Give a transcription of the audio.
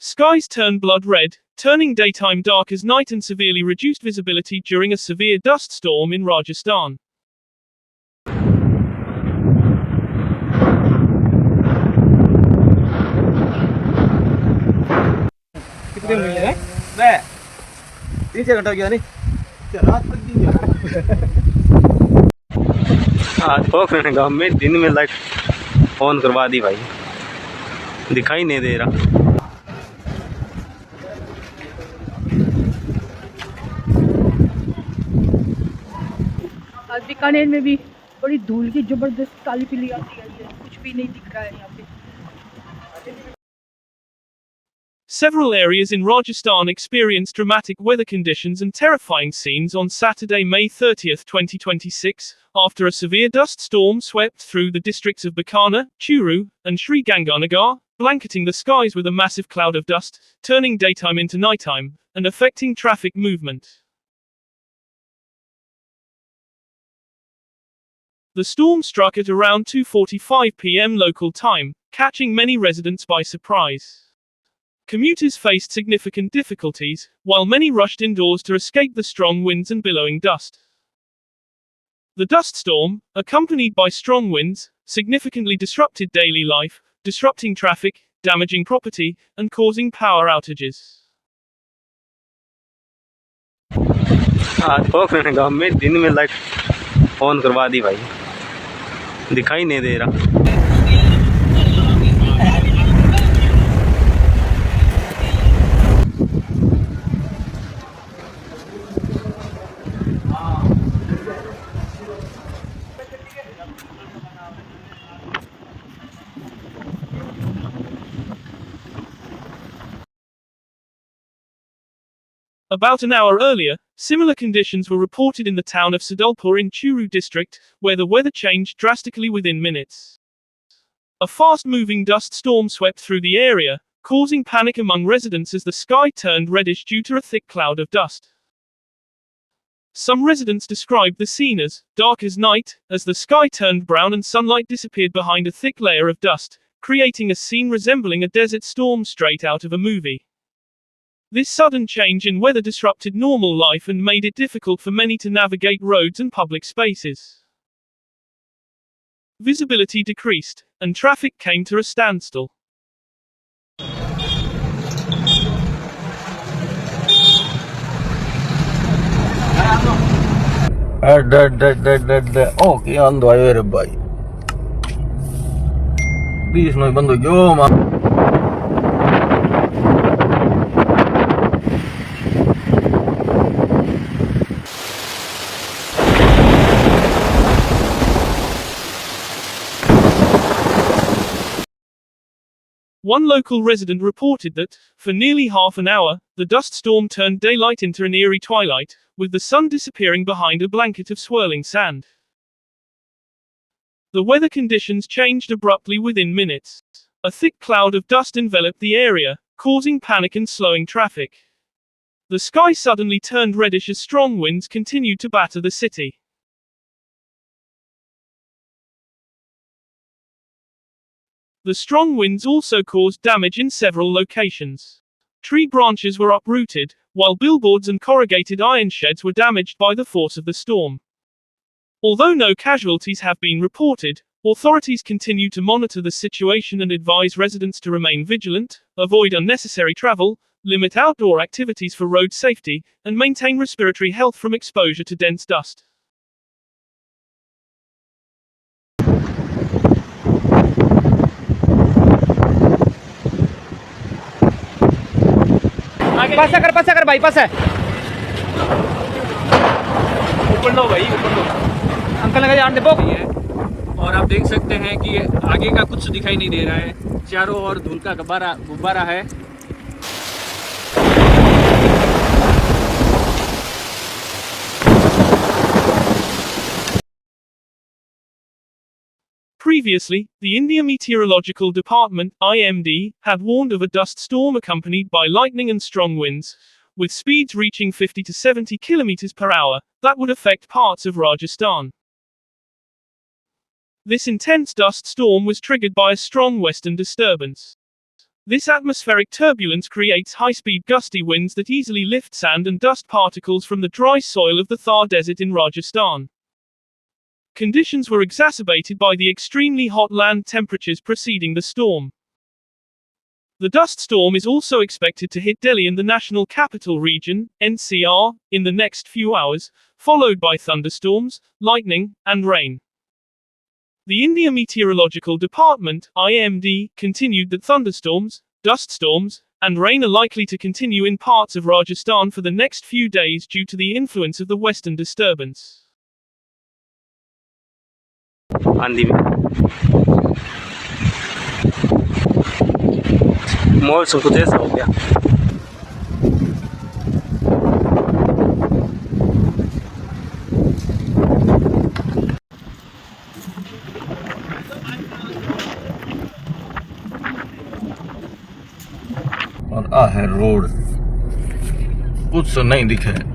Skies turn blood red, turning daytime dark as night and severely reduced visibility during a severe dust storm in Rajasthan. आज पोखरण गांव में दिन में light on करवा दी भाई, दिखाई नहीं दे रहा। आज बीकानेर में भी बड़ी धूल की जबरदस्त काली पीली आती है, कुछ भी नहीं दिख रहा है यहाँ पे। Several areas in Rajasthan experienced dramatic weather conditions and terrifying scenes on Saturday, May 30, 2026, after a severe dust storm swept through the districts of Bikaner, Churu, and Sri Ganganagar, blanketing the skies with a massive cloud of dust, turning daytime into nighttime, and affecting traffic movement. The storm struck at around 2:45 p.m. local time, catching many residents by surprise. Commuters faced significant difficulties, while many rushed indoors to escape the strong winds and billowing dust. The dust storm, accompanied by strong winds, significantly disrupted daily life, disrupting traffic, damaging property, and causing power outages. आज पोखरण गांव में दिन में light on करवा दी भाई, दिखाई नहीं दे रहा। About an hour earlier, similar conditions were reported in the town of Sadulpur in Churu district, where the weather changed drastically within minutes. A fast-moving dust storm swept through the area, causing panic among residents as the sky turned reddish due to a thick cloud of dust. Some residents described the scene as dark as night, as the sky turned brown and sunlight disappeared behind a thick layer of dust, creating a scene resembling a desert storm straight out of a movie. This sudden change in weather disrupted normal life and made it difficult for many to navigate roads and public spaces. Visibility decreased, and traffic came to a standstill. Oke, ando air bhai. Bis no bando yo ma. One local resident reported that, for nearly half an hour, the dust storm turned daylight into an eerie twilight, with the sun disappearing behind a blanket of swirling sand. The weather conditions changed abruptly within minutes. A thick cloud of dust enveloped the area, causing panic and slowing traffic. The sky suddenly turned reddish as strong winds continued to batter the city. The strong winds also caused damage in several locations. Tree branches were uprooted, while billboards and corrugated iron sheds were damaged by the force of the storm. Although no casualties have been reported, authorities continue to monitor the situation and advise residents to remain vigilant, avoid unnecessary travel, limit outdoor activities for road safety, and maintain respiratory health from exposure to dense dust. पासा कर भाई पासा ऊपर लो भाई, ऊपर लो। Uncle लगा जान दे पो। और आप देख सकते हैं कि आगे का कुछ दिखाई नहीं दे रहा है, चारों ओर धूल का गुब्बारा है। Previously, the India Meteorological Department (IMD) had warned of a dust storm accompanied by lightning and strong winds, with speeds reaching 50 to 70 km per hour, that would affect parts of Rajasthan. This intense dust storm was triggered by a strong western disturbance. This atmospheric turbulence creates high-speed gusty winds that easily lift sand and dust particles from the dry soil of the Thar Desert in Rajasthan. Conditions were exacerbated by the extremely hot land temperatures preceding the storm. The dust storm is also expected to hit Delhi and the National Capital Region, NCR, in the next few hours, followed by thunderstorms, lightning, and rain. The India Meteorological Department, IMD, continued that thunderstorms, dust storms, and rain are likely to continue in parts of Rajasthan for the next few days due to the influence of the western disturbance. आंधी में मौसम कुछ ऐसा हो गया। और आ है road, कुछ तो नहीं दिखे।